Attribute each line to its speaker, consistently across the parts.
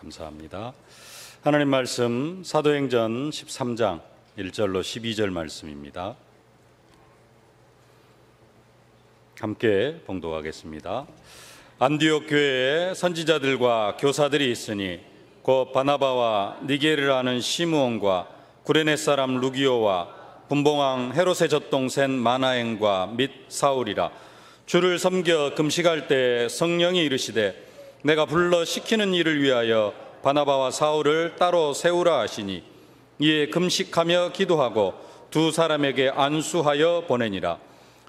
Speaker 1: 감사합니다. 하나님 말씀 사도행전 13장 1절로 12절 말씀입니다. 함께 봉독하겠습니다. 안디옥 교회에 선지자들과 교사들이 있으니 곧 바나바와 니게르라는 시므온과 구레네 사람 루기오와 분봉왕 헤롯의 젖동생 마나행과 및 사울이라. 주를 섬겨 금식할 때 성령이 이르시되 내가 불러 시키는 일을 위하여 바나바와 사울을 따로 세우라 하시니, 이에 금식하며 기도하고 두 사람에게 안수하여 보내니라.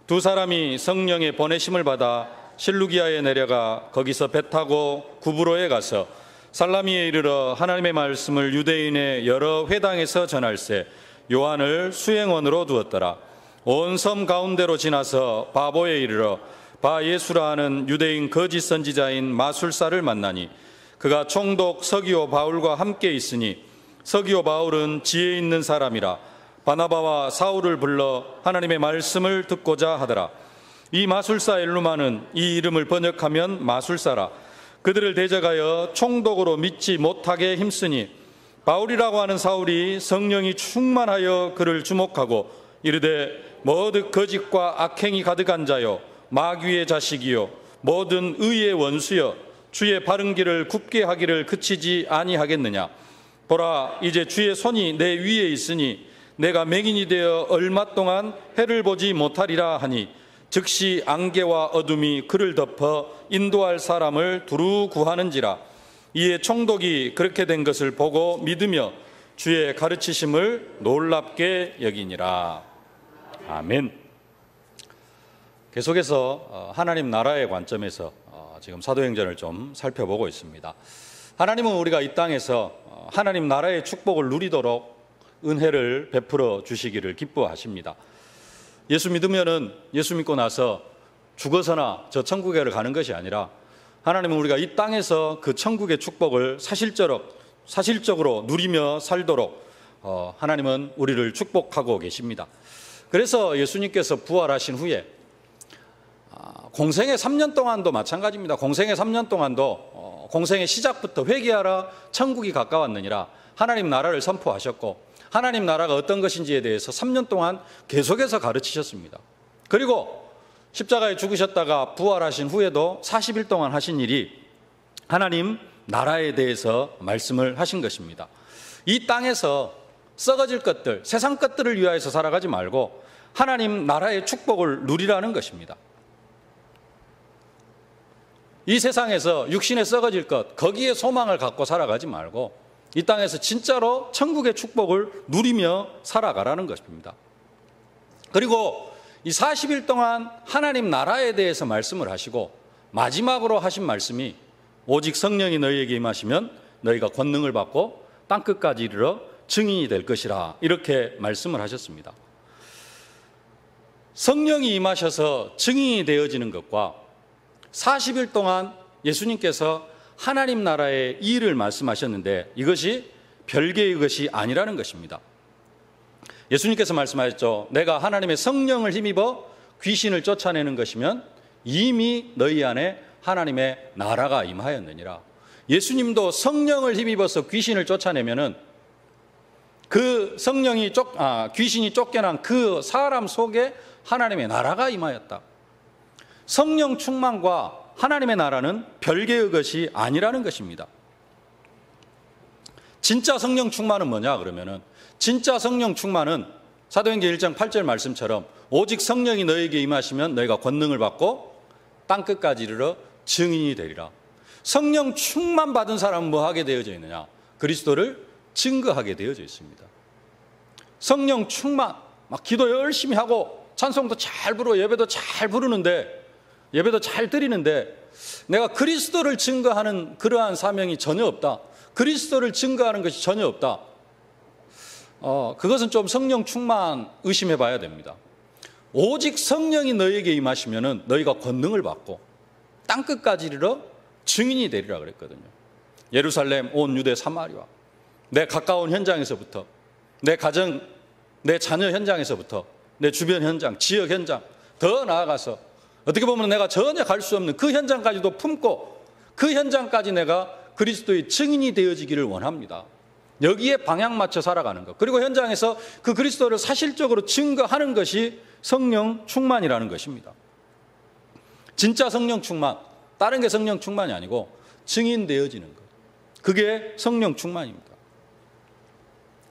Speaker 1: 두 사람이 성령의 보내심을 받아 실루기아에 내려가 거기서 배 타고 구브로에 가서 살라미에 이르러 하나님의 말씀을 유대인의 여러 회당에서 전할세 요한을 수행원으로 두었더라. 온 섬 가운데로 지나서 바보에 이르러 바 예수라 하는 유대인 거짓 선지자인 마술사를 만나니, 그가 총독 서기오 바울과 함께 있으니 서기오 바울은 지혜 있는 사람이라 바나바와 사울을 불러 하나님의 말씀을 듣고자 하더라. 이 마술사 엘루마는 이 이름을 번역하면 마술사라. 그들을 대적하여 총독으로 믿지 못하게 힘쓰니, 바울이라고 하는 사울이 성령이 충만하여 그를 주목하고 이르되 모든 거짓과 악행이 가득한 자요 마귀의 자식이요 모든 의의 원수여, 주의 바른 길을 굽게 하기를 그치지 아니하겠느냐. 보라, 이제 주의 손이 내 위에 있으니 내가 맹인이 되어 얼마 동안 해를 보지 못하리라 하니, 즉시 안개와 어둠이 그를 덮어 인도할 사람을 두루 구하는지라. 이에 총독이 그렇게 된 것을 보고 믿으며 주의 가르치심을 놀랍게 여기니라. 아멘. 계속해서 하나님 나라의 관점에서 지금 사도행전을 좀 살펴보고 있습니다. 하나님은 우리가 이 땅에서 하나님 나라의 축복을 누리도록 은혜를 베풀어 주시기를 기뻐하십니다. 예수 믿으면은 예수 믿고 나서 죽어서나 저 천국에를 가는 것이 아니라, 하나님은 우리가 이 땅에서 그 천국의 축복을 사실적으로 누리며 살도록 하나님은 우리를 축복하고 계십니다. 그래서 예수님께서 부활하신 후에 공생의 3년 동안도 마찬가지입니다. 공생의 3년 동안도 공생의 시작부터 회개하라 천국이 가까웠느니라 하나님 나라를 선포하셨고, 하나님 나라가 어떤 것인지에 대해서 3년 동안 계속해서 가르치셨습니다. 그리고 십자가에 죽으셨다가 부활하신 후에도 40일 동안 하신 일이 하나님 나라에 대해서 말씀을 하신 것입니다. 이 땅에서 썩어질 것들, 세상 것들을 위하여서 살아가지 말고 하나님 나라의 축복을 누리라는 것입니다. 이 세상에서 육신에 썩어질 것, 거기에 소망을 갖고 살아가지 말고 이 땅에서 진짜로 천국의 축복을 누리며 살아가라는 것입니다. 그리고 이 40일 동안 하나님 나라에 대해서 말씀을 하시고 마지막으로 하신 말씀이 오직 성령이 너희에게 임하시면 너희가 권능을 받고 땅끝까지 이르러 증인이 될 것이라, 이렇게 말씀을 하셨습니다. 성령이 임하셔서 증인이 되어지는 것과 40일 동안 예수님께서 하나님 나라의 일을 말씀하셨는데 이것이 별개의 것이 아니라는 것입니다. 예수님께서 말씀하셨죠. 내가 하나님의 성령을 힘입어 귀신을 쫓아내는 것이면 이미 너희 안에 하나님의 나라가 임하였느니라. 예수님도 성령을 힘입어서 귀신을 쫓아내면은 그 귀신이 쫓겨난 그 사람 속에 하나님의 나라가 임하였다. 성령 충만과 하나님의 나라는 별개의 것이 아니라는 것입니다. 진짜 성령 충만은 뭐냐 그러면은, 진짜 성령 충만은 사도행전 1장 8절 말씀처럼 오직 성령이 너에게 임하시면 너희가 권능을 받고 땅끝까지 이르러 증인이 되리라. 성령 충만 받은 사람은 뭐 하게 되어져 있느냐? 그리스도를 증거하게 되어져 있습니다. 성령 충만, 막 기도 열심히 하고 찬송도 잘 부르고 예배도 잘 부르는데, 예배도 잘 드리는데 내가 그리스도를 증거하는 그러한 사명이 전혀 없다, 그리스도를 증거하는 것이 전혀 없다, 그것은 좀 성령 충만 의심해 봐야 됩니다. 오직 성령이 너희에게 임하시면은 너희가 권능을 받고 땅끝까지 이르러 증인이 되리라 그랬거든요. 예루살렘, 온 유대, 사마리아, 내 가까운 현장에서부터, 내 가정, 내 자녀 현장에서부터 내 주변 현장, 지역 현장, 더 나아가서 어떻게 보면 내가 전혀 갈 수 없는 그 현장까지도 품고 그 현장까지 내가 그리스도의 증인이 되어지기를 원합니다. 여기에 방향 맞춰 살아가는 것. 그리고 현장에서 그 그리스도를 사실적으로 증거하는 것이 성령 충만이라는 것입니다. 진짜 성령 충만, 다른 게 성령 충만이 아니고 증인되어지는 것. 그게 성령 충만입니다.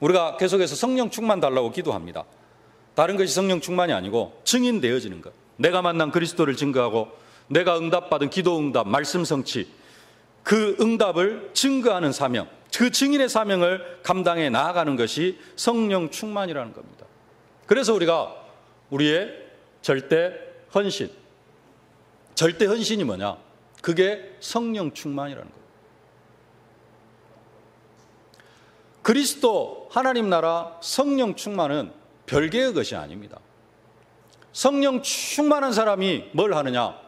Speaker 1: 우리가 계속해서 성령 충만 달라고 기도합니다. 다른 것이 성령 충만이 아니고 증인되어지는 것. 내가 만난 그리스도를 증거하고 내가 응답받은 기도 응답, 말씀 성취, 그 응답을 증거하는 사명, 그 증인의 사명을 감당해 나아가는 것이 성령 충만이라는 겁니다. 그래서 우리가 우리의 절대 헌신, 절대 헌신이 뭐냐? 그게 성령 충만이라는 거예요. 그리스도 하나님 나라 성령 충만은 별개의 것이 아닙니다. 성령 충만한 사람이 뭘 하느냐?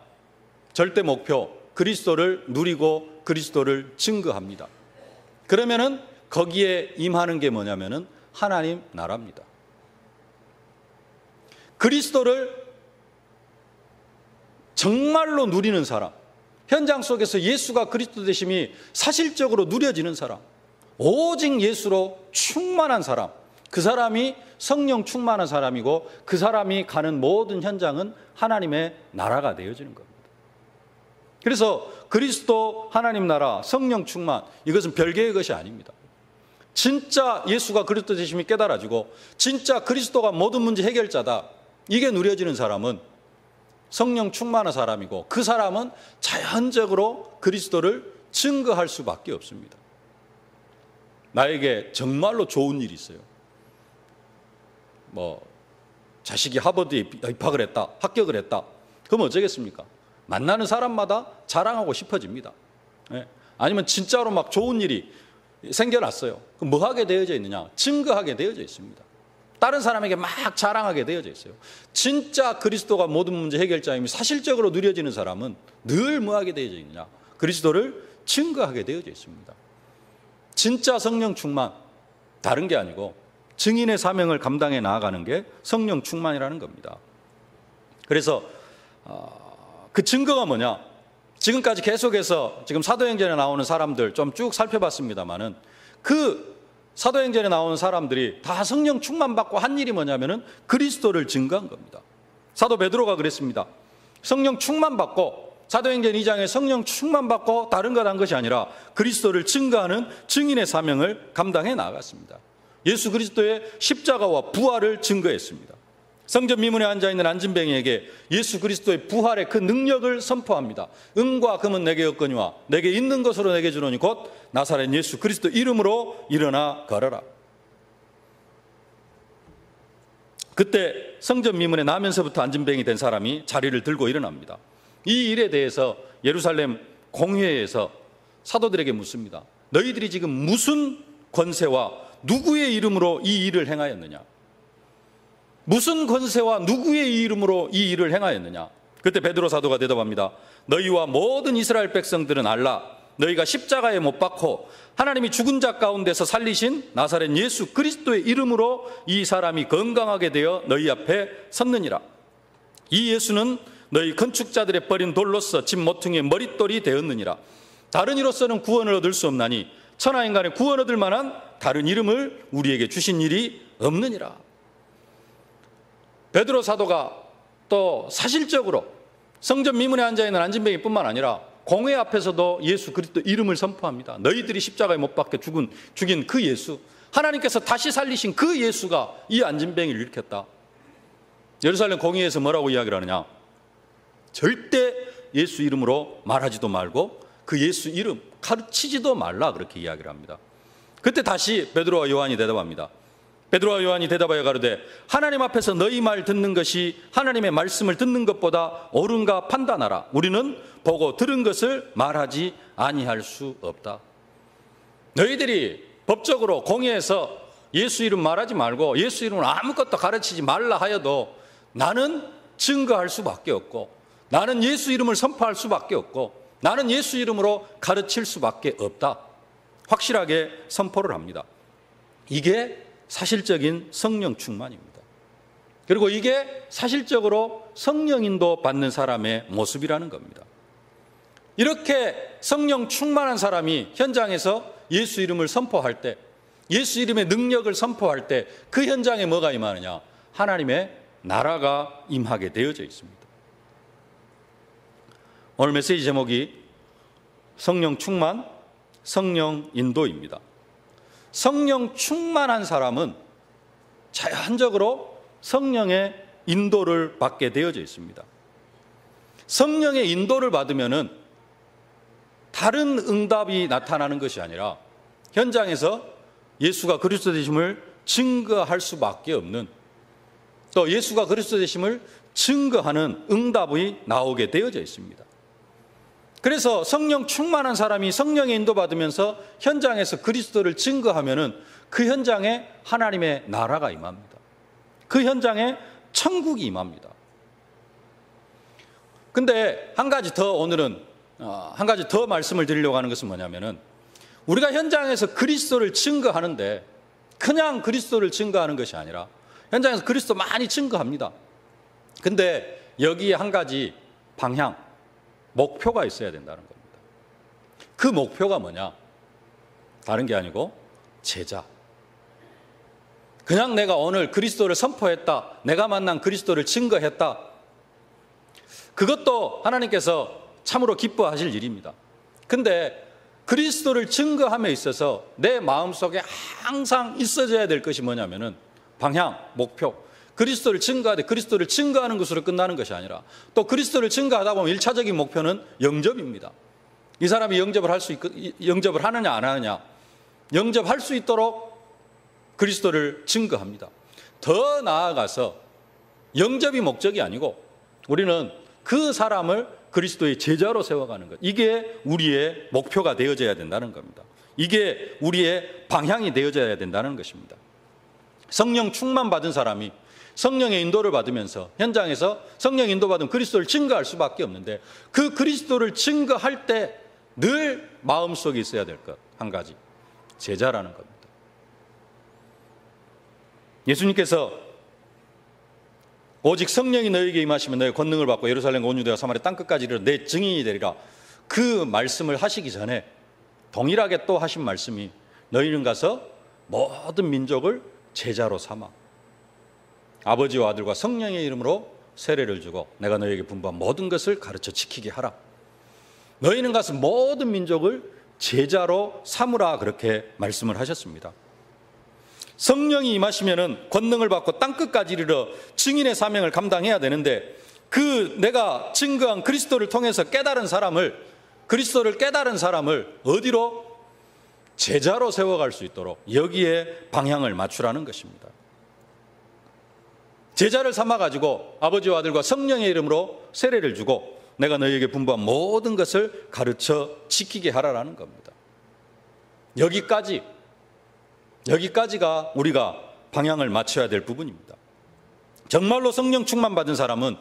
Speaker 1: 절대 목표, 그리스도를 누리고 그리스도를 증거합니다. 그러면은 거기에 임하는 게 뭐냐면은 하나님 나라입니다. 그리스도를 정말로 누리는 사람, 현장 속에서 예수가 그리스도 되심이 사실적으로 누려지는 사람, 오직 예수로 충만한 사람, 그 사람이 성령 충만한 사람이고 그 사람이 가는 모든 현장은 하나님의 나라가 되어지는 겁니다. 그래서 그리스도 하나님 나라 성령 충만, 이것은 별개의 것이 아닙니다. 진짜 예수가 그리스도 되심이 깨달아지고 진짜 그리스도가 모든 문제 해결자다, 이게 누려지는 사람은 성령 충만한 사람이고 그 사람은 자연적으로 그리스도를 증거할 수밖에 없습니다. 나에게 정말로 좋은 일이 있어요. 자식이 하버드에 입학을 했다, 합격을 했다. 그럼 어쩌겠습니까? 만나는 사람마다 자랑하고 싶어집니다. 아니면 진짜로 막 좋은 일이 생겨났어요. 그럼 뭐 하게 되어져 있느냐? 증거하게 되어져 있습니다. 다른 사람에게 막 자랑하게 되어져 있어요. 진짜 그리스도가 모든 문제 해결자임이 사실적으로 누려지는 사람은 늘 뭐 하게 되어져 있느냐? 그리스도를 증거하게 되어져 있습니다. 진짜 성령 충만, 다른 게 아니고 증인의 사명을 감당해 나아가는 게 성령 충만이라는 겁니다. 그래서 그 증거가 뭐냐? 지금까지 계속해서 지금 사도행전에 나오는 사람들 좀 쭉 살펴봤습니다만은 그 사도행전에 나오는 사람들이 다 성령 충만받고 한 일이 뭐냐면은 그리스도를 증거한 겁니다. 사도 베드로가 그랬습니다. 성령 충만받고, 사도행전 2장에 성령 충만받고 다른 것 한 것이 아니라 그리스도를 증거하는 증인의 사명을 감당해 나아갔습니다. 예수 그리스도의 십자가와 부활을 증거했습니다. 성전 미문에 앉아있는 안진뱅이에게 예수 그리스도의 부활의 그 능력을 선포합니다. 은과 금은 내게 없거니와 내게 있는 것으로 내게 주노니 곧 나사렛 예수 그리스도 이름으로 일어나 걸어라. 그때 성전 미문에 나면서부터 안진뱅이 된 사람이 자리를 들고 일어납니다. 이 일에 대해서 예루살렘 공회에서 사도들에게 묻습니다. 너희들이 지금 무슨 권세와 누구의 이름으로 이 일을 행하였느냐? 무슨 권세와 누구의 이름으로 이 일을 행하였느냐? 그때 베드로 사도가 대답합니다. 너희와 모든 이스라엘 백성들은 알라. 너희가 십자가에 못 박고 하나님이 죽은 자 가운데서 살리신 나사렛 예수 그리스도의 이름으로 이 사람이 건강하게 되어 너희 앞에 섰느니라. 이 예수는 너희 건축자들의 버린 돌로서 집 모퉁이의 머릿돌이 되었느니라. 다른 이로서는 구원을 얻을 수 없나니 천하인간의 구원 얻을 만한 다른 이름을 우리에게 주신 일이 없느니라. 베드로 사도가 또 사실적으로 성전 미문에 앉아있는 안진뱅이뿐만 아니라 공회 앞에서도 예수 그리스도 이름을 선포합니다. 너희들이 십자가에 못 박혀 죽인 그 예수, 하나님께서 다시 살리신 그 예수가 이 안진뱅이를 일으켰다. 예루살렘 공회에서 뭐라고 이야기를 하느냐? 절대 예수 이름으로 말하지도 말고 그 예수 이름 가르치지도 말라, 그렇게 이야기를 합니다. 그때 다시 베드로와 요한이 대답합니다. 베드로와 요한이 대답하여 가로되 하나님 앞에서 너희 말 듣는 것이 하나님의 말씀을 듣는 것보다 옳은가 판단하라. 우리는 보고 들은 것을 말하지 아니할 수 없다. 너희들이 법적으로 공회에서 예수 이름 말하지 말고 예수 이름을 아무것도 가르치지 말라 하여도 나는 증거할 수밖에 없고, 나는 예수 이름을 선포할 수밖에 없고, 나는 예수 이름으로 가르칠 수밖에 없다. 확실하게 선포를 합니다. 이게 사실적인 성령 충만입니다. 그리고 이게 사실적으로 성령 인도 받는 사람의 모습이라는 겁니다. 이렇게 성령 충만한 사람이 현장에서 예수 이름을 선포할 때, 예수 이름의 능력을 선포할 때 그 현장에 뭐가 임하느냐? 하나님의 나라가 임하게 되어져 있습니다. 오늘 메시지 제목이 성령 충만, 성령 인도입니다. 성령 충만한 사람은 자연적으로 성령의 인도를 받게 되어져 있습니다. 성령의 인도를 받으면은 다른 응답이 나타나는 것이 아니라 현장에서 예수가 그리스도 되심을 증거할 수밖에 없는, 또 예수가 그리스도 되심을 증거하는 응답이 나오게 되어져 있습니다. 그래서 성령 충만한 사람이 성령의 인도받으면서 현장에서 그리스도를 증거하면은 그 현장에 하나님의 나라가 임합니다. 그 현장에 천국이 임합니다. 근데 한 가지 더 말씀을 드리려고 하는 것은 뭐냐면은, 우리가 현장에서 그리스도를 증거하는데 그냥 그리스도를 증거하는 것이 아니라 현장에서 그리스도 많이 증거합니다. 근데 여기에 한 가지 방향, 목표가 있어야 된다는 겁니다. 그 목표가 뭐냐? 다른 게 아니고 제자. 그냥 내가 오늘 그리스도를 선포했다, 내가 만난 그리스도를 증거했다, 그것도 하나님께서 참으로 기뻐하실 일입니다. 근데 그리스도를 증거함에 있어서 내 마음속에 항상 있어져야 될 것이 뭐냐면은 방향, 목표. 그리스도를 증거하되 그리스도를 증거하는 것으로 끝나는 것이 아니라 또 그리스도를 증거하다 보면 1차적인 목표는 영접입니다. 이 사람이 영접을 하느냐 안 하느냐, 영접할 수 있도록 그리스도를 증거합니다. 더 나아가서 영접이 목적이 아니고 우리는 그 사람을 그리스도의 제자로 세워가는 것, 이게 우리의 목표가 되어져야 된다는 겁니다. 이게 우리의 방향이 되어져야 된다는 것입니다. 성령 충만 받은 사람이 성령의 인도를 받으면서 현장에서 성령 인도받은 그리스도를 증거할 수밖에 없는데, 그 그리스도를 증거할 때 늘 마음속에 있어야 될 것 한 가지, 제자라는 겁니다. 예수님께서 오직 성령이 너에게 임하시면 너의 권능을 받고 예루살렘과 온 유대와 사마리아 땅끝까지 이르러 내 증인이 되리라, 그 말씀을 하시기 전에 동일하게 또 하신 말씀이 너희는 가서 모든 민족을 제자로 삼아 아버지와 아들과 성령의 이름으로 세례를 주고 내가 너희에게 분부한 모든 것을 가르쳐 지키게 하라. 너희는 가서 모든 민족을 제자로 삼으라, 그렇게 말씀을 하셨습니다. 성령이 임하시면은 권능을 받고 땅끝까지 이르러 증인의 사명을 감당해야 되는데, 그 내가 증거한 그리스도를 통해서 그리스도를 깨달은 사람을 어디로? 제자로 세워갈 수 있도록 여기에 방향을 맞추라는 것입니다. 제자를 삼아가지고 아버지와 아들과 성령의 이름으로 세례를 주고 내가 너희에게 분부한 모든 것을 가르쳐 지키게 하라라는 겁니다. 여기까지가 우리가 방향을 맞춰야 될 부분입니다. 정말로 성령 충만 받은 사람은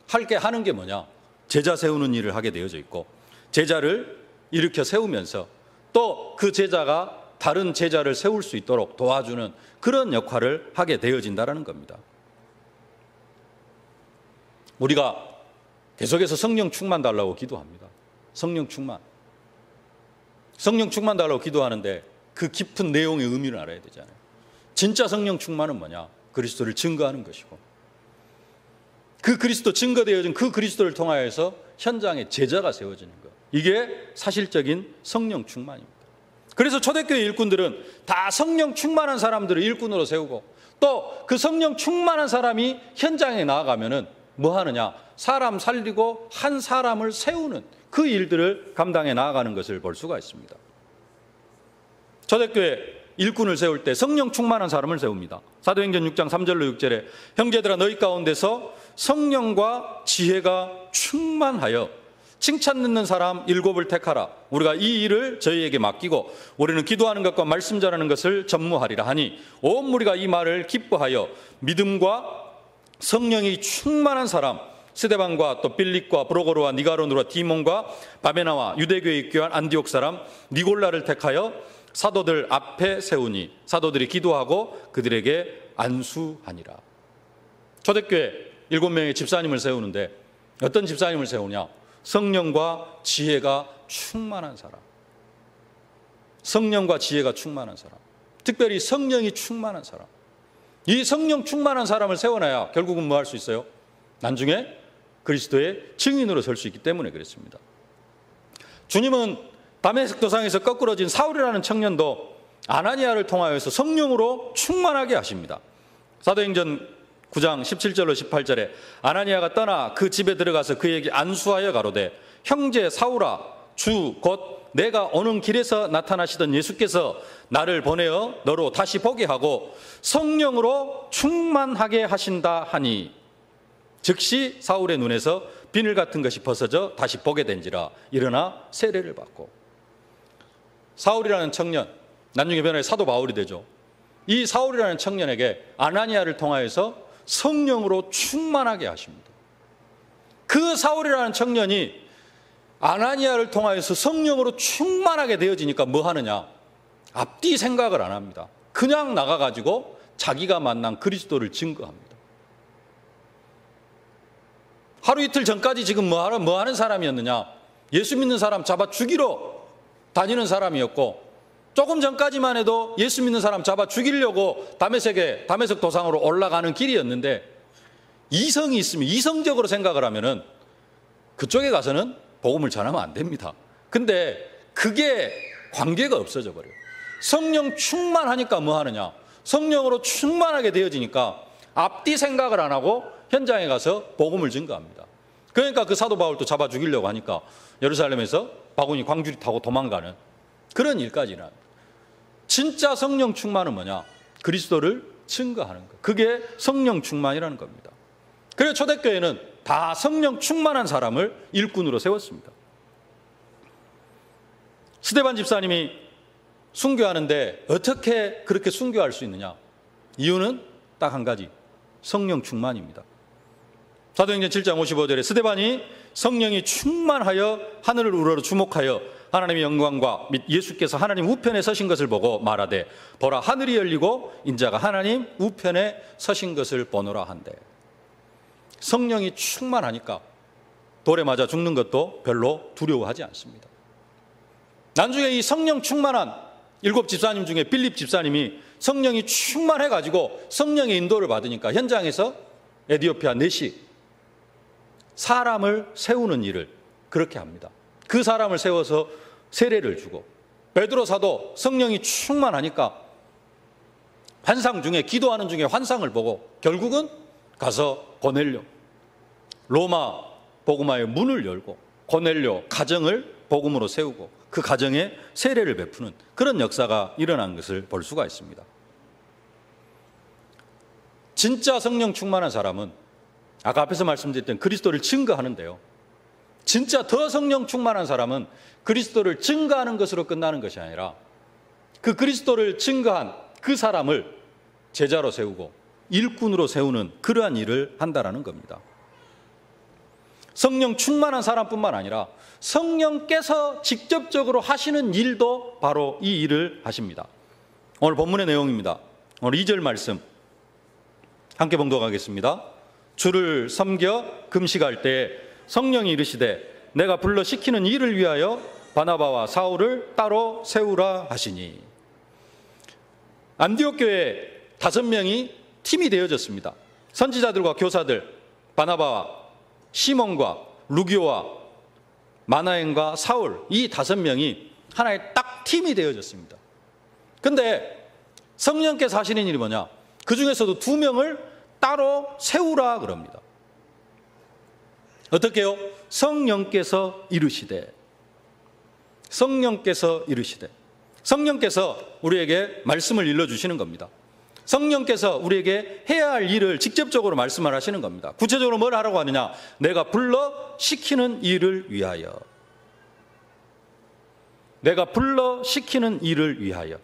Speaker 1: 하는 게 뭐냐? 제자 세우는 일을 하게 되어져 있고, 제자를 일으켜 세우면서 또 그 제자가 다른 제자를 세울 수 있도록 도와주는 그런 역할을 하게 되어진다는 겁니다. 우리가 계속해서 성령 충만 달라고 기도합니다. 성령 충만 달라고 기도하는데 그 깊은 내용의 의미를 알아야 되잖아요. 진짜 성령 충만은 뭐냐? 그리스도를 증거하는 것이고, 그 그리스도 증거되어진 그 그리스도를 통하여서 현장에 제자가 세워지는 것, 이게 사실적인 성령 충만입니다. 그래서 초대교회 일꾼들은 다 성령 충만한 사람들을 일꾼으로 세우고, 또 그 성령 충만한 사람이 현장에 나아가면은 뭐 하느냐? 사람 살리고 한 사람을 세우는 그 일들을 감당해 나아가는 것을 볼 수가 있습니다. 초대교회 일꾼을 세울 때 성령 충만한 사람을 세웁니다. 사도행전 6장 3절로 6절에 형제들아 너희 가운데서 성령과 지혜가 충만하여 칭찬 듣는 사람 7을 택하라. 우리가 이 일을 저희에게 맡기고 우리는 기도하는 것과 말씀 전하는 것을 전무하리라 하니 온 무리가 이 말을 기뻐하여 믿음과 성령이 충만한 사람 스데반과 또 빌립과 브로고르와 니가로누와 디몬과 바베나와 유대교에 입교한 안디옥 사람 니골라를 택하여 사도들 앞에 세우니 사도들이 기도하고 그들에게 안수하니라. 초대교회 7명의 집사님을 세우는데 어떤 집사님을 세우냐? 성령과 지혜가 충만한 사람. 성령과 지혜가 충만한 사람. 특별히 성령이 충만한 사람. 이 성령 충만한 사람을 세워놔야 결국은 뭐 할 수 있어요? 나중에 그리스도의 증인으로 설 수 있기 때문에 그렇습니다. 주님은 다메섹 도상에서 거꾸러진 사울이라는 청년도 아나니아를 통하여서 성령으로 충만하게 하십니다. 사도행전 9장 17절로 18절에 아나니아가 떠나 그 집에 들어가서 그에게 안수하여 가로되 형제 사울아 주 곧 내가 오는 길에서 나타나시던 예수께서 나를 보내어 너로 다시 보게 하고 성령으로 충만하게 하신다 하니 즉시 사울의 눈에서 비늘 같은 것이 벗어져 다시 보게 된지라 일어나 세례를 받고. 사울이라는 청년, 나중에 변화해 사도 바울이 되죠. 이 사울이라는 청년에게 아나니아를 통하여서 성령으로 충만하게 하십니다. 그 사울이라는 청년이 아나니아를 통하여서 성령으로 충만하게 되어지니까 뭐 하느냐? 앞뒤 생각을 안 합니다. 그냥 나가가지고 자기가 만난 그리스도를 증거합니다. 하루 이틀 전까지 지금 뭐 하는 사람이었느냐? 예수 믿는 사람 잡아 죽이러 다니는 사람이었고, 조금 전까지만 해도 예수 믿는 사람 잡아 죽이려고 다메섹 도상으로 올라가는 길이었는데, 이성이 있으면, 이성적으로 생각을 하면은 그쪽에 가서는 복음을 전하면 안 됩니다. 근데 그게 관계가 없어져 버려요. 성령 충만하니까 뭐 하느냐? 성령으로 충만하게 되어지니까 앞뒤 생각을 안 하고 현장에 가서 복음을 증거합니다. 그러니까 그 사도 바울도 잡아 죽이려고 하니까 예루살렘에서 바구니 광주리 타고 도망가는 그런 일까지 일어납니다. 진짜 성령 충만은 뭐냐? 그리스도를 증거하는 것. 그게 성령 충만이라는 겁니다. 그래서 초대교회는 다 성령 충만한 사람을 일꾼으로 세웠습니다. 스데반 집사님이 순교하는데 어떻게 그렇게 순교할 수 있느냐? 이유는 딱 한 가지, 성령 충만입니다. 사도행전 7장 55절에 스데반이 성령이 충만하여 하늘을 우러러 주목하여 하나님의 영광과 및 예수께서 하나님 우편에 서신 것을 보고 말하되 보라 하늘이 열리고 인자가 하나님 우편에 서신 것을 보노라 한대. 성령이 충만하니까 돌에 맞아 죽는 것도 별로 두려워하지 않습니다. 나중에 이 성령 충만한 7 집사님 중에 빌립 집사님이 성령이 충만해가지고 성령의 인도를 받으니까 현장에서 에디오피아 내시 사람을 세우는 일을 그렇게 합니다. 그 사람을 세워서 세례를 주고, 베드로 사도 성령이 충만하니까 환상 중에, 기도하는 중에 환상을 보고 결국은 가서 고넬료, 로마 복음화의 문을 열고 고넬료 가정을 복음으로 세우고 그 가정에 세례를 베푸는 그런 역사가 일어난 것을 볼 수가 있습니다. 진짜 성령 충만한 사람은 아까 앞에서 말씀드렸던 그리스도를 증거하는데요, 진짜 더 성령 충만한 사람은 그리스도를 증거하는 것으로 끝나는 것이 아니라 그 그리스도를 증거한 그 사람을 제자로 세우고 일꾼으로 세우는 그러한 일을 한다라는 겁니다. 성령 충만한 사람뿐만 아니라 성령께서 직접적으로 하시는 일도 바로 이 일을 하십니다. 오늘 본문의 내용입니다. 오늘 2절 말씀 함께 봉독하겠습니다. 주를 섬겨 금식할 때 성령이 이르시되 내가 불러 시키는 일을 위하여 바나바와 사울을 따로 세우라 하시니. 안디옥 교회 5명이 팀이 되어졌습니다. 선지자들과 교사들, 바나바와 시몬과 루기오와 마나엔과 사울, 이 5명이 하나의 딱 팀이 되어졌습니다. 근데 성령께서 하시는 일이 뭐냐? 그 중에서도 2명을 따로 세우라 그럽니다. 어떻게 해요? 성령께서 이르시되, 성령께서 이르시되, 성령께서 우리에게 말씀을 일러주시는 겁니다. 성령께서 우리에게 해야 할 일을 직접적으로 말씀을 하시는 겁니다. 구체적으로 뭘 하라고 하느냐? 내가 불러 시키는 일을 위하여. 내가 불러 시키는 일을 위하여.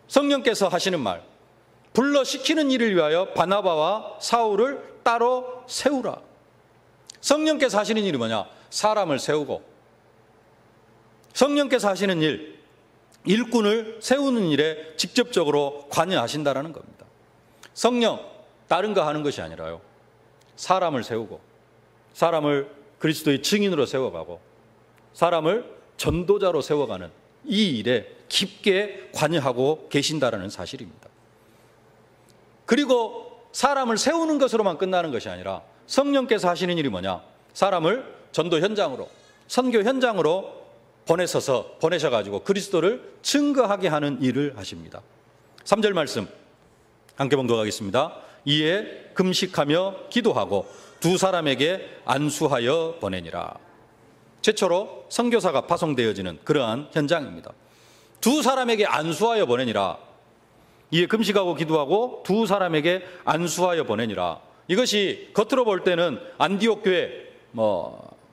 Speaker 1: 성령께서 하시는 말, 불러 시키는 일을 위하여 바나바와 사울을 따로 세우라. 성령께서 하시는 일이 뭐냐? 사람을 세우고, 성령께서 하시는 일, 일꾼을 세우는 일에 직접적으로 관여하신다라는 겁니다. 성령, 다른 거 하는 것이 아니라요, 사람을 세우고 사람을 그리스도의 증인으로 세워가고 사람을 전도자로 세워가는 이 일에 깊게 관여하고 계신다라는 사실입니다. 그리고 사람을 세우는 것으로만 끝나는 것이 아니라 성령께서 하시는 일이 뭐냐? 사람을 전도 현장으로, 선교 현장으로 보내셔가지고 그리스도를 증거하게 하는 일을 하십니다. 3절 말씀 함께 봉독하겠습니다. 이에 금식하며 기도하고 두 사람에게 안수하여 보내니라. 최초로 선교사가 파송되어지는 그러한 현장입니다. 두 사람에게 안수하여 보내니라. 이에 금식하고 기도하고 두 사람에게 안수하여 보내니라. 이것이 겉으로 볼 때는 안디옥 교회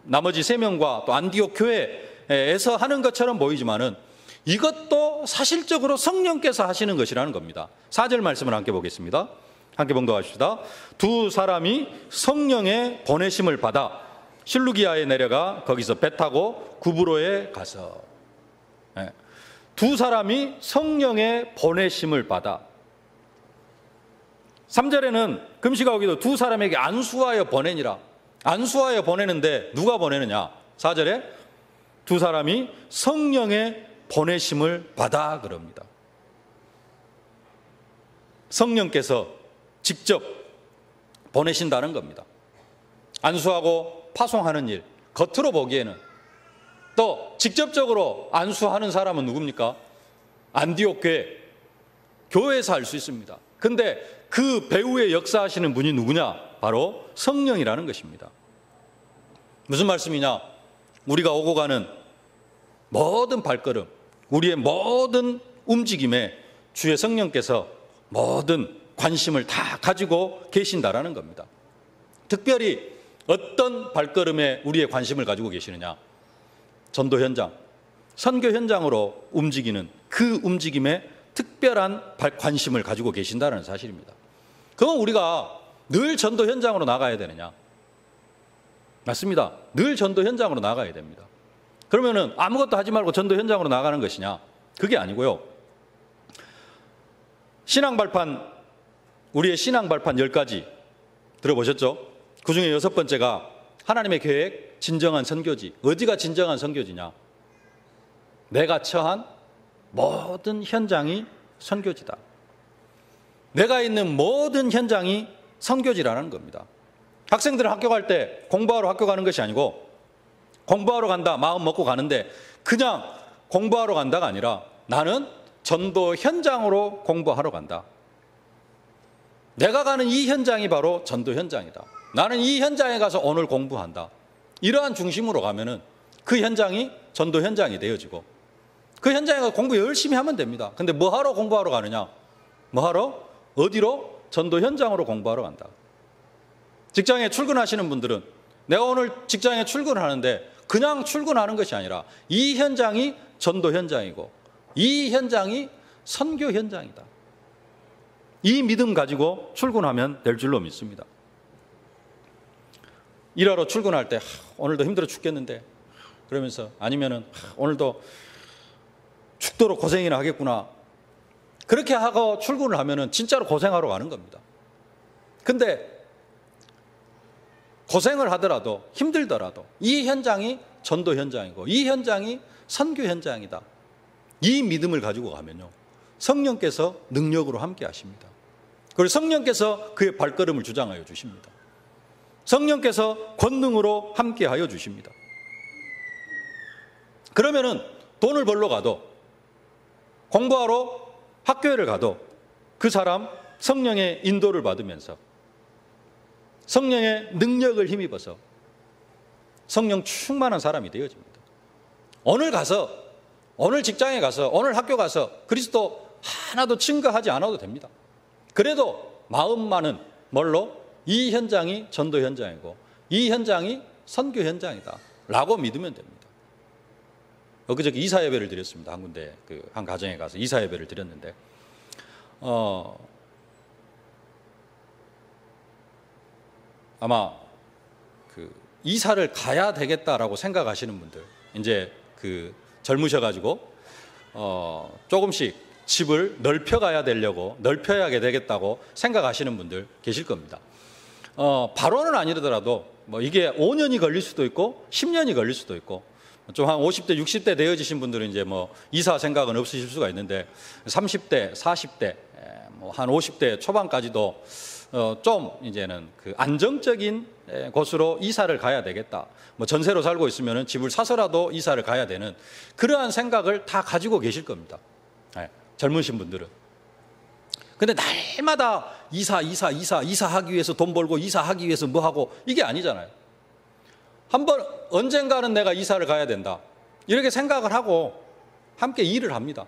Speaker 1: 나머지 3명과 또 안디옥 교회에서 하는 것처럼 보이지만은 이것도 사실적으로 성령께서 하시는 것이라는 겁니다. 4절 말씀을 함께 보겠습니다. 함께 봉독하십시다. 두 사람이 성령의 보내심을 받아 실루기아에 내려가 거기서 배 타고 구브로에 가서, 두 사람이 성령의 보내심을 받아. 3절에는 금식하고 기도 두 사람에게 안수하여 보내니라. 안수하여 보내는데 누가 보내느냐? 4절에 두 사람이 성령의 보내심을 받아 그럽니다. 성령께서 직접 보내신다는 겁니다. 안수하고 파송하는 일, 겉으로 보기에는, 또 직접적으로 안수하는 사람은 누굽니까? 안디옥 교회에서 할 수 있습니다. 근데 그 배후에 역사하시는 분이 누구냐? 바로 성령이라는 것입니다. 무슨 말씀이냐? 우리가 오고 가는 모든 발걸음, 우리의 모든 움직임에 주의 성령께서 모든 관심을 다 가지고 계신다라는 겁니다. 특별히 어떤 발걸음에 우리의 관심을 가지고 계시느냐? 전도 현장, 선교 현장으로 움직이는 그 움직임에 특별한 관심을 가지고 계신다는 사실입니다. 그건 우리가 늘 전도 현장으로 나가야 되느냐? 맞습니다. 늘 전도 현장으로 나가야 됩니다. 그러면은 아무것도 하지 말고 전도 현장으로 나가는 것이냐? 그게 아니고요. 우리의 신앙 발판 10가지 들어보셨죠? 그 중에 6번째가 하나님의 계획, 진정한 선교지. 어디가 진정한 선교지냐? 내가 처한 모든 현장이 선교지다. 내가 있는 모든 현장이 선교지라는 겁니다. 학생들은 학교 갈 때 공부하러 학교 가는 것이 아니고, 공부하러 간다 마음 먹고 가는데 그냥 공부하러 간다가 아니라 나는 전도 현장으로 공부하러 간다. 내가 가는 이 현장이 바로 전도 현장이다. 나는 이 현장에 가서 오늘 공부한다. 이러한 중심으로 가면은 그 현장이 전도 현장이 되어지고, 그 현장에 가서 공부 열심히 하면 됩니다. 근데 뭐 하러 공부하러 가느냐? 뭐 하러? 어디로? 전도 현장으로 공부하러 간다. 직장에 출근하시는 분들은 내가 오늘 직장에 출근하는데 그냥 출근하는 것이 아니라 이 현장이 전도 현장이고 이 현장이 선교 현장이다. 이 믿음 가지고 출근하면 될 줄로 믿습니다. 일하러 출근할 때 오늘도 힘들어 죽겠는데 그러면서, 아니면은 오늘도 죽도록 고생이나 하겠구나, 그렇게 하고 출근을 하면은 진짜로 고생하러 가는 겁니다. 근데 고생을 하더라도 힘들더라도 이 현장이 전도 현장이고 이 현장이 선교 현장이다. 이 믿음을 가지고 가면요, 성령께서 능력으로 함께 하십니다. 그리고 성령께서 그의 발걸음을 주장하여 주십니다. 성령께서 권능으로 함께 하여 주십니다. 그러면은 돈을 벌러 가도, 공부하러 학교를 가도 그 사람 성령의 인도를 받으면서 성령의 능력을 힘입어서 성령 충만한 사람이 되어집니다. 오늘 직장에 가서, 오늘 학교 가서 그리스도 하나도 증거하지 않아도 됩니다. 그래도 마음만은 뭘로? 이 현장이 전도 현장이고 이 현장이 선교 현장이다 라고 믿으면 됩니다. 엊그저께 이사 예배를 드렸습니다. 한 군데, 한 가정에 가서 이사 예배를 드렸는데 아마 이사를 가야 되겠다라고 생각하시는 분들, 이제 젊으셔가지고 조금씩 집을 넓혀야 되겠다고 생각하시는 분들 계실 겁니다. 바로는 아니더라도 뭐 이게 5년이 걸릴 수도 있고 10년이 걸릴 수도 있고, 좀 한 50대, 60대 되어지신 분들은 이제 뭐 이사 생각은 없으실 수가 있는데 30대, 40대, 뭐 한 50대 초반까지도 좀 이제는 그 안정적인 곳으로 이사를 가야 되겠다. 뭐 전세로 살고 있으면 집을 사서라도 이사를 가야 되는 그러한 생각을 다 가지고 계실 겁니다. 젊으신 분들은. 근데 날마다 이사하기 위해서 돈 벌고 이사하기 위해서 뭐 하고 이게 아니잖아요. 한번 언젠가는 내가 이사를 가야 된다. 이렇게 생각을 하고 함께 일을 합니다.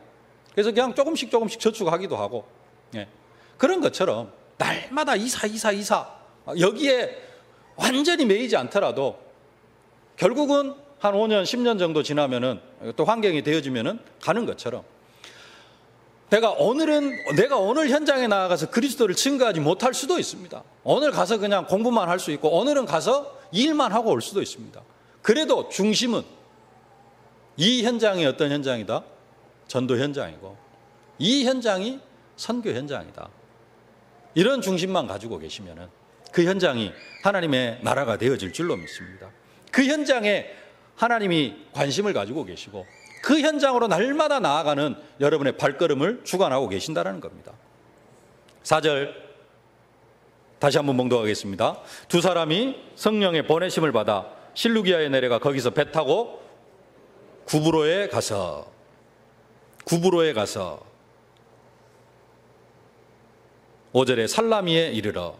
Speaker 1: 그래서 그냥 조금씩 저축하기도 하고, 그런 것처럼 날마다 이사 여기에 완전히 매이지 않더라도 결국은 한 5년, 10년 정도 지나면은 또 환경이 되어지면은 가는 것처럼 내가 오늘 현장에 나가서 그리스도를 증거하지 못할 수도 있습니다. 오늘 가서 그냥 공부만 할 수 있고 오늘은 가서 일만 하고 올 수도 있습니다. 그래도 중심은 이 현장이 어떤 현장이다? 전도 현장이고 이 현장이 선교 현장이다. 이런 중심만 가지고 계시면은 그 현장이 하나님의 나라가 되어질 줄로 믿습니다. 그 현장에 하나님이 관심을 가지고 계시고 그 현장으로 날마다 나아가는 여러분의 발걸음을 주관하고 계신다는 겁니다. 4절 다시 한번 봉독하겠습니다. 두 사람이 성령의 보내심을 받아 실루기아에 내려가 거기서 배 타고 구브로에 가서 5절에 살라미에 이르러,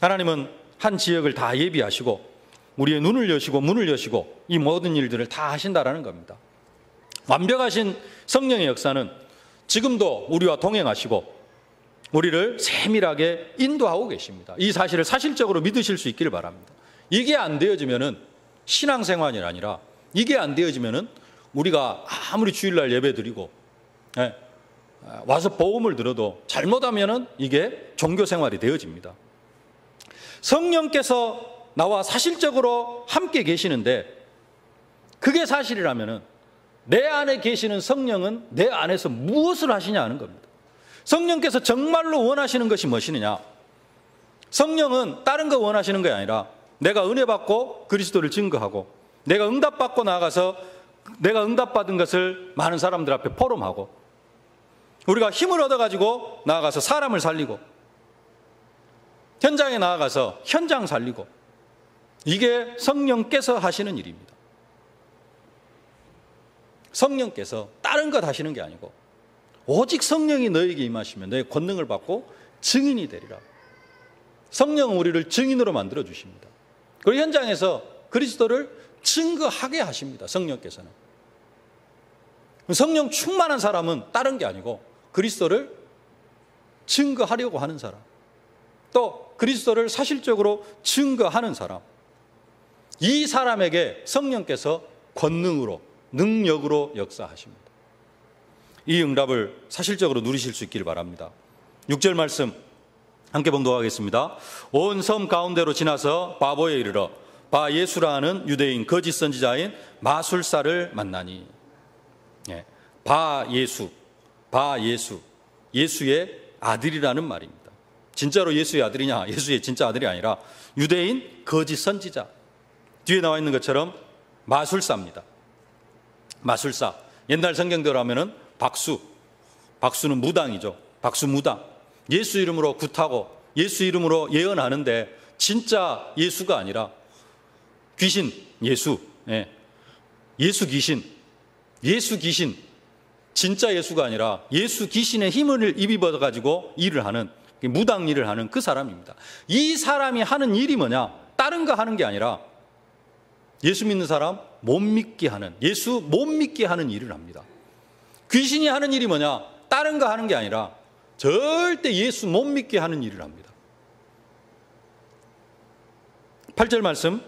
Speaker 1: 하나님은 한 지역을 다 예비하시고 우리의 눈을 여시고 문을 여시고 이 모든 일들을 다 하신다라는 겁니다. 완벽하신 성령의 역사는 지금도 우리와 동행하시고 우리를 세밀하게 인도하고 계십니다. 이 사실을 사실적으로 믿으실 수 있기를 바랍니다. 이게 안 되어지면은 신앙생활이 아니라, 이게 안 되어지면은 우리가 아무리 주일날 예배 드리고 와서 복음을 들어도 잘못하면은 이게 종교생활이 되어집니다. 성령께서 나와 사실적으로 함께 계시는데 그게 사실이라면은 내 안에 계시는 성령은 내 안에서 무엇을 하시냐 하는 겁니다. 성령께서 정말로 원하시는 것이 무엇이느냐? 성령은 다른 거 원하시는 게 아니라 내가 은혜 받고 그리스도를 증거하고 내가 응답받고 나가서 내가 응답받은 것을 많은 사람들 앞에 포럼하고 우리가 힘을 얻어가지고 나아가서 사람을 살리고 현장에 나아가서 현장 살리고, 이게 성령께서 하시는 일입니다. 성령께서 다른 것 하시는 게 아니고 오직 성령이 너에게 임하시면 너의 권능을 받고 증인이 되리라. 성령은 우리를 증인으로 만들어 주십니다. 그리고 현장에서 그리스도를 증거하게 하십니다. 성령께서는. 성령 충만한 사람은 다른 게 아니고 그리스도를 증거하려고 하는 사람, 또 그리스도를 사실적으로 증거하는 사람, 이 사람에게 성령께서 권능으로 능력으로 역사하십니다. 이 응답을 사실적으로 누리실 수 있기를 바랍니다. 6절 말씀 함께 봉독하겠습니다. 온 섬 가운데로 지나서 바보에 이르러 바 예수라 하는 유대인 거짓 선지자인 마술사를 만나니. 바 예수, 예수의 아들이라는 말입니다. 진짜로 예수의 아들이냐? 예수의 진짜 아들이 아니라 유대인 거짓 선지자. 뒤에 나와 있는 것처럼 마술사입니다. 마술사. 옛날 성경대로 하면은 박수는 무당이죠. 박수무당. 예수 이름으로 굿하고 예수 이름으로 예언하는데 진짜 예수가 아니라 귀신, 예수 귀신, 진짜 예수가 아니라 예수 귀신의 힘을 입어 가지고 일을 하는, 무당 일을 하는 그 사람입니다. 이 사람이 하는 일이 뭐냐? 다른 거 하는 게 아니라 예수 믿는 사람 못 믿게 하는, 예수 못 믿게 하는 일을 합니다. 귀신이 하는 일이 뭐냐? 다른 거 하는 게 아니라 절대 예수 못 믿게 하는 일을 합니다. 8절 말씀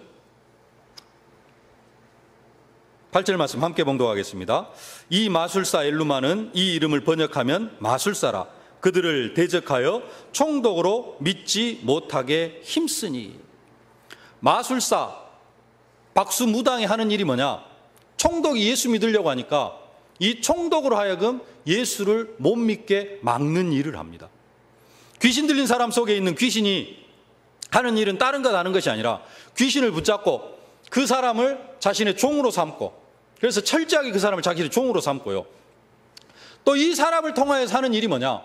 Speaker 1: 함께 봉독하겠습니다. 이 마술사 엘루마는 이 이름을 번역하면 마술사라. 그들을 대적하여 총독으로 믿지 못하게 힘쓰니. 마술사, 박수무당이 하는 일이 뭐냐? 총독이 예수 믿으려고 하니까 이 총독으로 하여금 예수를 못 믿게 막는 일을 합니다. 귀신 들린 사람 속에 있는 귀신이 하는 일은 다른 것 하는 것이 아니라 귀신을 붙잡고 그 사람을 자신의 종으로 삼고, 그래서 철저하게 그 사람을 자기의 종으로 삼고요. 또 이 사람을 통하여서 하는 일이 뭐냐?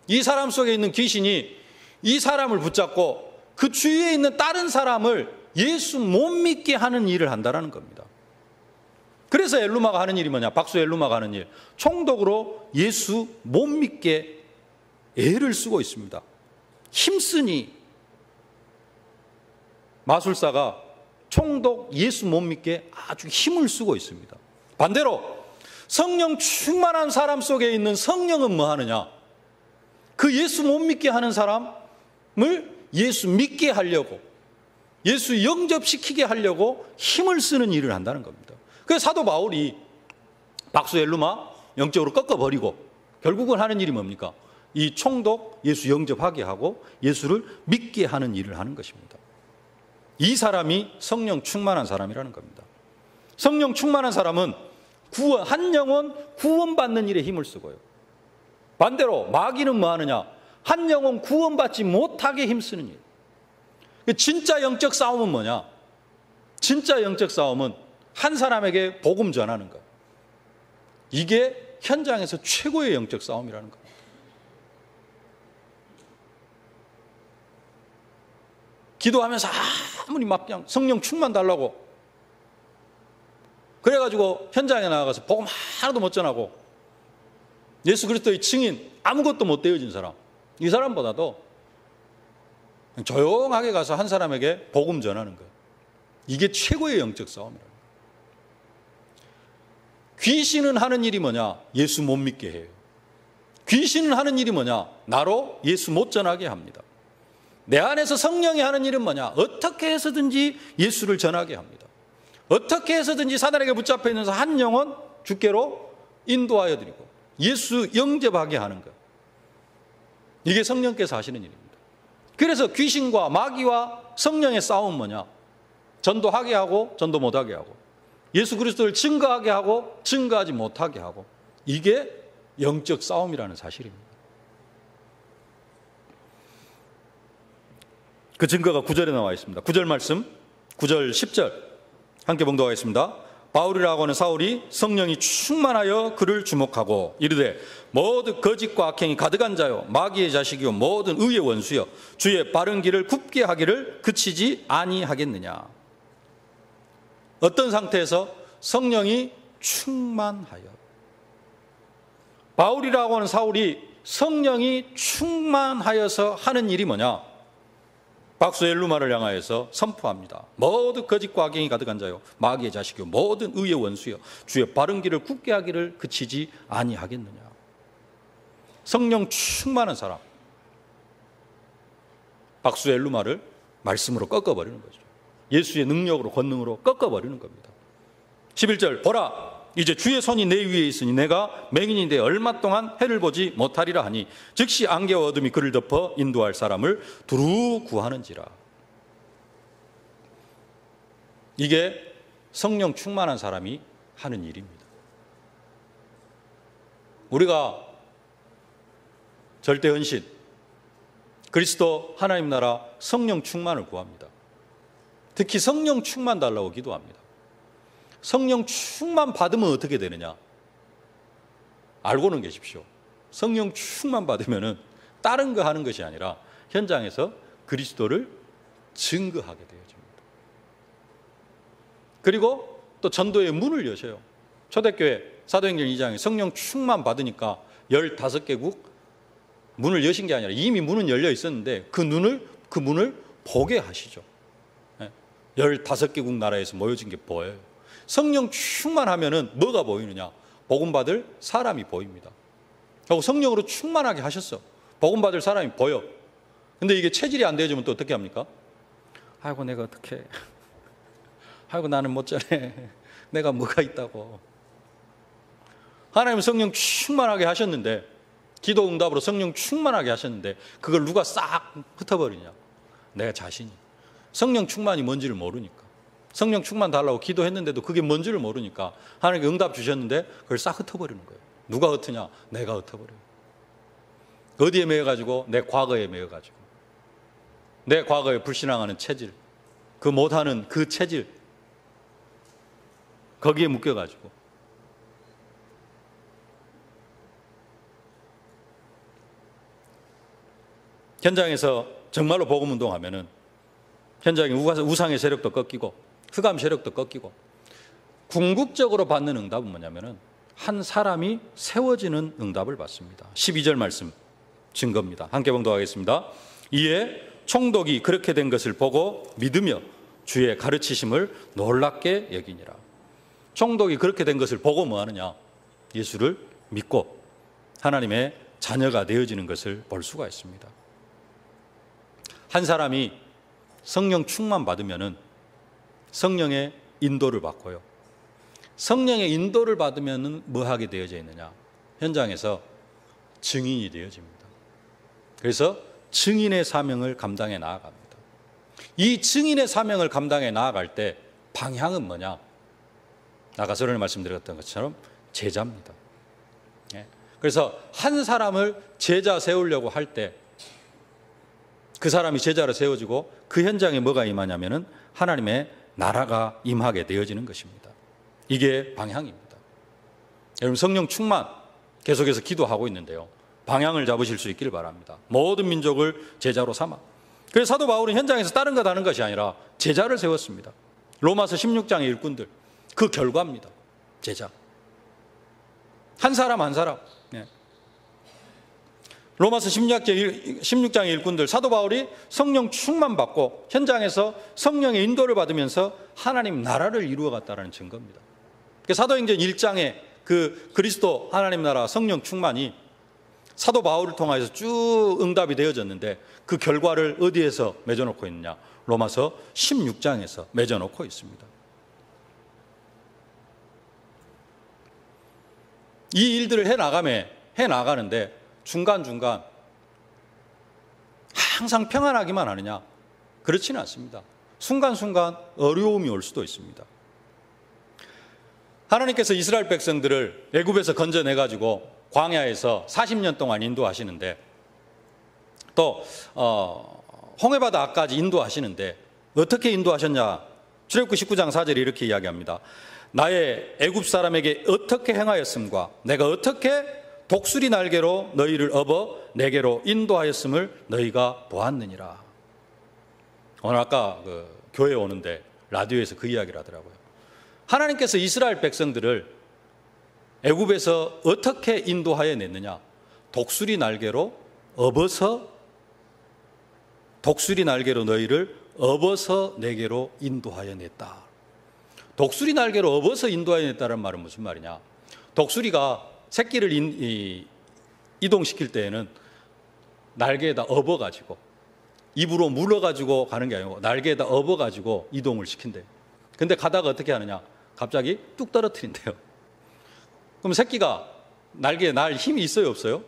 Speaker 1: 이 사람 속에 있는 귀신이 이 사람을 붙잡고 그 주위에 있는 다른 사람을 예수 못 믿게 하는 일을 한다는 겁니다. 그래서 엘루마가 하는 일이 뭐냐? 박수 엘루마가 하는 일. 총독으로 예수 못 믿게 애를 쓰고 있습니다. 힘쓰니 마술사가 총독 예수 못 믿게 아주 힘을 쓰고 있습니다. 반대로 성령 충만한 사람 속에 있는 성령은 뭐 하느냐? 그 예수 못 믿게 하는 사람을 예수 믿게 하려고, 예수 영접시키게 하려고 힘을 쓰는 일을 한다는 겁니다. 그래서 사도 바울이 박수 엘루마 영적으로 꺾어버리고 결국은 하는 일이 뭡니까? 이 총독 예수 영접하게 하고 예수를 믿게 하는 일을 하는 것입니다. 이 사람이 성령 충만한 사람이라는 겁니다. 성령 충만한 사람은 한 영혼 구원받는 일에 힘을 쓰고요. 반대로 마귀는 뭐 하느냐? 한 영혼 구원받지 못하게 힘쓰는 일. 진짜 영적 싸움은 뭐냐? 진짜 영적 싸움은 한 사람에게 복음 전하는 것. 이게 현장에서 최고의 영적 싸움이라는 겁니다. 기도하면서 아무리 막 그냥 성령 충만 달라고 그래가지고 현장에 나가서 복음 하나도 못 전하고 예수 그리스도의 증인 아무것도 못 되어진 사람, 이 사람보다도 조용하게 가서 한 사람에게 복음 전하는 것, 이게 최고의 영적 싸움이라는 거예요. 귀신은 하는 일이 뭐냐? 예수 못 믿게 해요. 귀신은 하는 일이 뭐냐? 나로 예수 못 전하게 합니다. 내 안에서 성령이 하는 일은 뭐냐? 어떻게 해서든지 예수를 전하게 합니다. 어떻게 해서든지 사단에게 붙잡혀 있는 한 영혼 주께로 인도하여 드리고 예수 영접하게 하는 것. 이게 성령께서 하시는 일입니다. 그래서 귀신과 마귀와 성령의 싸움은 뭐냐? 전도하게 하고 전도 못하게 하고, 예수 그리스도를 증거하게 하고 증거하지 못하게 하고, 이게 영적 싸움이라는 사실입니다. 그 증거가 9절에 나와 있습니다. 9절 말씀, 9절 10절 함께 봉독하겠습니다. 바울이라고 하는 사울이 성령이 충만하여 그를 주목하고 이르되 모든 거짓과 악행이 가득한 자요 마귀의 자식이요 모든 의의 원수요 주의 바른 길을 굽게 하기를 그치지 아니하겠느냐. 어떤 상태에서? 성령이 충만하여. 바울이라고 하는 사울이 성령이 충만하여서 하는 일이 뭐냐? 박수 엘루마를 향하여서 선포합니다. 모든 거짓과 악행이 가득한 자요 마귀의 자식이요 모든 의의 원수요 주의 바른 길을 굽게 하기를 그치지 아니하겠느냐. 성령 충만한 사람, 박수 엘루마를 말씀으로 꺾어버리는 거죠. 예수의 능력으로, 권능으로 꺾어버리는 겁니다. 11절 보라 이제 주의 손이 내 위에 있으니 내가 맹인인데 얼마 동안 해를 보지 못하리라 하니 즉시 안개와 어둠이 그를 덮어 인도할 사람을 두루 구하는지라. 이게 성령 충만한 사람이 하는 일입니다. 우리가 절대 헌신, 그리스도 하나님 나라 성령 충만을 구합니다. 특히 성령 충만 달라고 기도합니다. 성령 충만 받으면 어떻게 되느냐? 알고는 계십시오. 성령 충만 받으면은 다른 거 하는 것이 아니라 현장에서 그리스도를 증거하게 되어집니다. 그리고 또 전도의 문을 여셔요. 초대교회 사도행전 2장에 성령 충만 받으니까 15개국 문을 여신 게 아니라 이미 문은 열려 있었는데 그 문을 보게 하시죠. 15개국 나라에서 모여진 게 보여요. 성령 충만하면은 뭐가 보이느냐? 복음 받을 사람이 보입니다. 하고 성령으로 충만하게 하셨어. 복음 받을 사람이 보여. 근데 이게 체질이 안 되어지면 또 어떻게 합니까? 아이고 내가 어떻게? 아이고 나는 못 전해. 내가 뭐가 있다고. 하나님은 성령 충만하게 하셨는데, 기도 응답으로 성령 충만하게 하셨는데 그걸 누가 싹 흩어버리냐? 내가 자신이. 성령 충만이 뭔지를 모르니까. 성령 충만 달라고 기도했는데도 그게 뭔지를 모르니까 하나님께 응답 주셨는데 그걸 싹 흩어버리는 거예요. 누가 흩으냐? 내가 흩어버려요. 어디에 매여가지고? 내 과거에 매여가지고. 내 과거에 불신앙하는 체질, 그 못하는 그 체질, 거기에 묶여가지고 현장에서 정말로 복음운동하면은 현장의 우상의 세력도 꺾이고 흑암 세력도 꺾이고 궁극적으로 받는 응답은 뭐냐면은 한 사람이 세워지는 응답을 받습니다. 12절 말씀 증거입니다. 함께 봉독하겠습니다. 이에 총독이 그렇게 된 것을 보고 믿으며 주의 가르치심을 놀랍게 여기니라. 총독이 그렇게 된 것을 보고 뭐 하느냐? 예수를 믿고 하나님의 자녀가 되어지는 것을 볼 수가 있습니다. 한 사람이 성령 충만 받으면은 성령의 인도를 받고요. 성령의 인도를 받으면은 뭐 하게 되어져 있느냐? 현장에서 증인이 되어집니다. 그래서 증인의 사명을 감당해 나아갑니다. 이 증인의 사명을 감당해 나아갈 때 방향은 뭐냐? 아까 전에 말씀드렸던 것처럼 제자입니다. 그래서 한 사람을 제자 세우려고 할 때 그 사람이 제자로 세워지고 그 현장에 뭐가 임하냐면은 하나님의 나라가 임하게 되어지는 것입니다. 이게 방향입니다. 여러분 성령 충만 계속해서 기도하고 있는데요. 방향을 잡으실 수 있기를 바랍니다. 모든 민족을 제자로 삼아. 그래서 사도 바울은 현장에서 다른 것 하는 것이 아니라 제자를 세웠습니다. 로마서 16장의 일꾼들, 그 결과입니다. 제자. 한 사람 한 사람. 로마서 16장의 일꾼들, 사도 바울이 성령 충만 받고 현장에서 성령의 인도를 받으면서 하나님 나라를 이루어갔다는 증거입니다. 사도행전 1장에 그 그리스도 하나님 나라 성령 충만이 사도 바울을 통해서 쭉 응답이 되어졌는데 그 결과를 어디에서 맺어놓고 있느냐? 로마서 16장에서 맺어놓고 있습니다. 이 일들을 해나가는데 중간중간 항상 평안하기만 하느냐? 그렇지는 않습니다. 순간순간 어려움이 올 수도 있습니다. 하나님께서 이스라엘 백성들을 애굽에서 건져내가지고 광야에서 40년 동안 인도하시는데 또 홍해바다 앞까지 인도하시는데 어떻게 인도하셨냐? 출애굽기 19장 4절에 이렇게 이야기합니다. 나의 애굽 사람에게 어떻게 행하였음과 내가 어떻게 독수리 날개로 너희를 업어 내게로 인도하였음을 너희가 보았느니라. 오늘 아까 교회에 오는데 라디오에서 그 이야기를 하더라고요. 하나님께서 이스라엘 백성들을 애굽에서 어떻게 인도하여 냈느냐? 독수리 날개로 너희를 업어서 내게로 인도하여 냈다. 독수리 날개로 업어서 인도하여 냈다는 말은 무슨 말이냐? 독수리가 새끼를 이동시킬 때에는 날개에다 업어가지고 입으로 물어가지고 가는 게 아니고 날개에다 업어가지고 이동을 시킨대요. 근데 가다가 어떻게 하느냐? 갑자기 뚝 떨어뜨린대요. 그럼 새끼가 날개에 날 힘이 있어요, 없어요?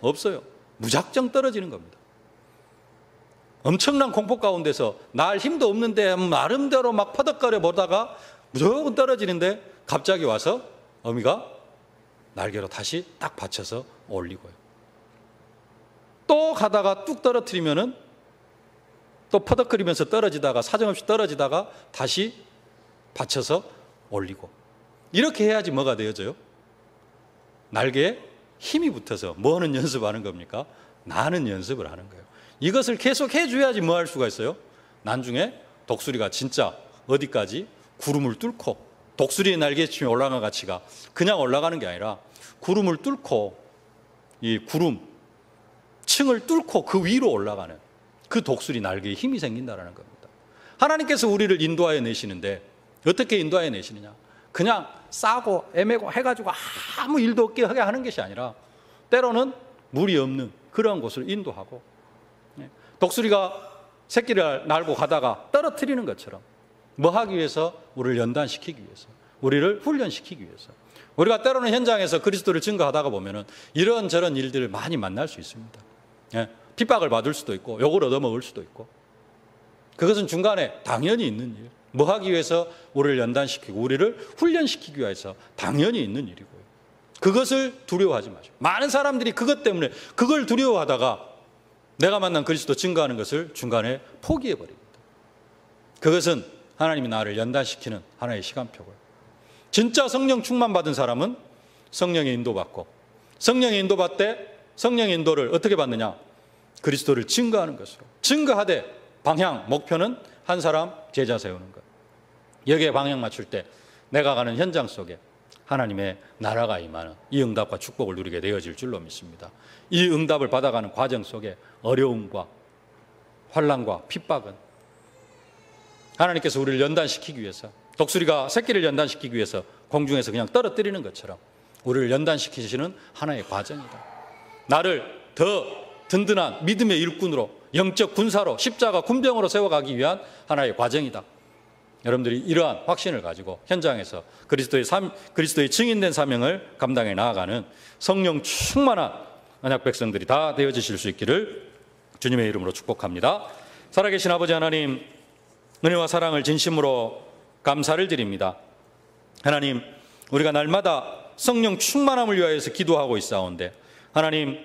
Speaker 1: 없어요. 무작정 떨어지는 겁니다. 엄청난 공포 가운데서 날 힘도 없는데 나름대로 막 퍼덕거려 보다가 무조건 떨어지는데 갑자기 와서 어미가 날개로 다시 딱 받쳐서 올리고요. 또 가다가 뚝 떨어뜨리면은 또 퍼덕거리면서 떨어지다가 사정없이 떨어지다가 다시 받쳐서 올리고 이렇게 해야지 뭐가 되어져요? 날개에 힘이 붙어서 뭐 하는 연습하는 겁니까? 나는 연습을 하는 거예요. 이것을 계속 해줘야지 뭐 할 수가 있어요? 나중에 독수리가 진짜 어디까지 구름을 뚫고 독수리의 날개에 치며 올라가는 가치가 그냥 올라가는 게 아니라 구름을 뚫고 이 구름 층을 뚫고 그 위로 올라가는 그 독수리 날개에 힘이 생긴다는 겁니다. 하나님께서 우리를 인도하여 내시는데 어떻게 인도하여 내시느냐? 그냥 싸고 애매고 해가지고 아무 일도 없게 하게 하는 것이 아니라 때로는 물이 없는 그런 곳을 인도하고 독수리가 새끼를 날고 가다가 떨어뜨리는 것처럼 뭐 하기 위해서? 우리를 연단시키기 위해서, 우리를 훈련시키기 위해서. 우리가 때로는 현장에서 그리스도를 증거하다가 보면은 이런저런 일들을 많이 만날 수 있습니다. 핍박을 받을 수도 있고 욕을 얻어먹을 수도 있고 그것은 중간에 당연히 있는 일. 뭐 하기 위해서? 우리를 연단시키고 우리를 훈련시키기 위해서 당연히 있는 일이고요. 그것을 두려워하지 마시고 많은 사람들이 그것 때문에 그걸 두려워하다가 내가 만난 그리스도 증거하는 것을 중간에 포기해버립니다. 그것은 하나님이 나를 연단시키는 하나의 시간표고요. 진짜 성령 충만 받은 사람은 성령의 인도받고, 성령의 인도받되 성령의 인도를 어떻게 받느냐? 그리스도를 증거하는 것으로. 증거하되 방향, 목표는 한 사람 제자 세우는 것. 여기에 방향 맞출 때 내가 가는 현장 속에 하나님의 나라가 임하는 이 응답과 축복을 누리게 되어질 줄로 믿습니다. 이 응답을 받아가는 과정 속에 어려움과 환난과 핍박은 하나님께서 우리를 연단시키기 위해서, 독수리가 새끼를 연단시키기 위해서 공중에서 그냥 떨어뜨리는 것처럼 우리를 연단시키시는 하나의 과정이다. 나를 더 든든한 믿음의 일꾼으로, 영적 군사로, 십자가 군병으로 세워가기 위한 하나의 과정이다. 여러분들이 이러한 확신을 가지고 현장에서 그리스도의 증인된 사명을 감당해 나아가는 성령 충만한 언약 백성들이 다 되어지실 수 있기를 주님의 이름으로 축복합니다. 살아계신 아버지 하나님, 은혜와 사랑을 진심으로 감사를 드립니다. 하나님, 우리가 날마다 성령 충만함을 위하여서 기도하고 있사온데, 하나님,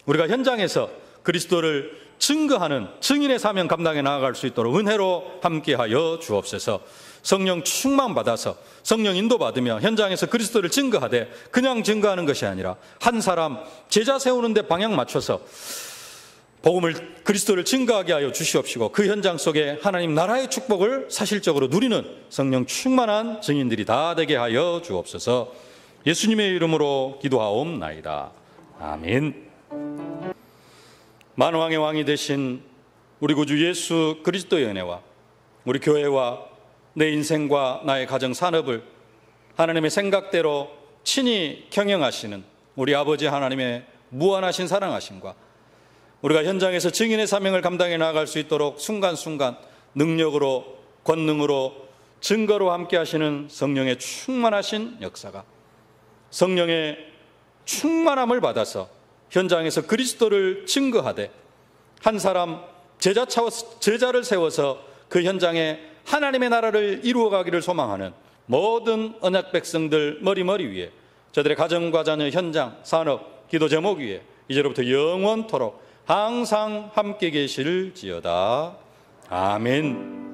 Speaker 1: 우리가 현장에서 그리스도를 증거하는 증인의 사명 감당해 나아갈 수 있도록 은혜로 함께하여 주옵소서. 성령 충만 받아서 성령 인도받으며 현장에서 그리스도를 증거하되 그냥 증거하는 것이 아니라 한 사람 제자 세우는 데 방향 맞춰서 복음을, 그리스도를 증거하게 하여 주시옵시고, 그 현장 속에 하나님 나라의 축복을 사실적으로 누리는 성령 충만한 증인들이 다 되게 하여 주옵소서. 예수님의 이름으로 기도하옵나이다. 아멘. 만왕의 왕이 되신 우리 구주 예수 그리스도의 은혜와 우리 교회와 내 인생과 나의 가정 산업을 하나님의 생각대로 친히 경영하시는 우리 아버지 하나님의 무한하신 사랑하심과 우리가 현장에서 증인의 사명을 감당해 나아갈 수 있도록 순간순간 능력으로, 권능으로, 증거로 함께 하시는 성령의 충만하신 역사가, 성령의 충만함을 받아서 현장에서 그리스도를 증거하되 한 사람 제자를 세워서 그 현장에 하나님의 나라를 이루어가기를 소망하는 모든 언약 백성들 머리머리 위에, 저들의 가정과 자녀, 현장, 산업, 기도 제목 위에 이제로부터 영원토록 항상 함께 계실지어다. 아멘.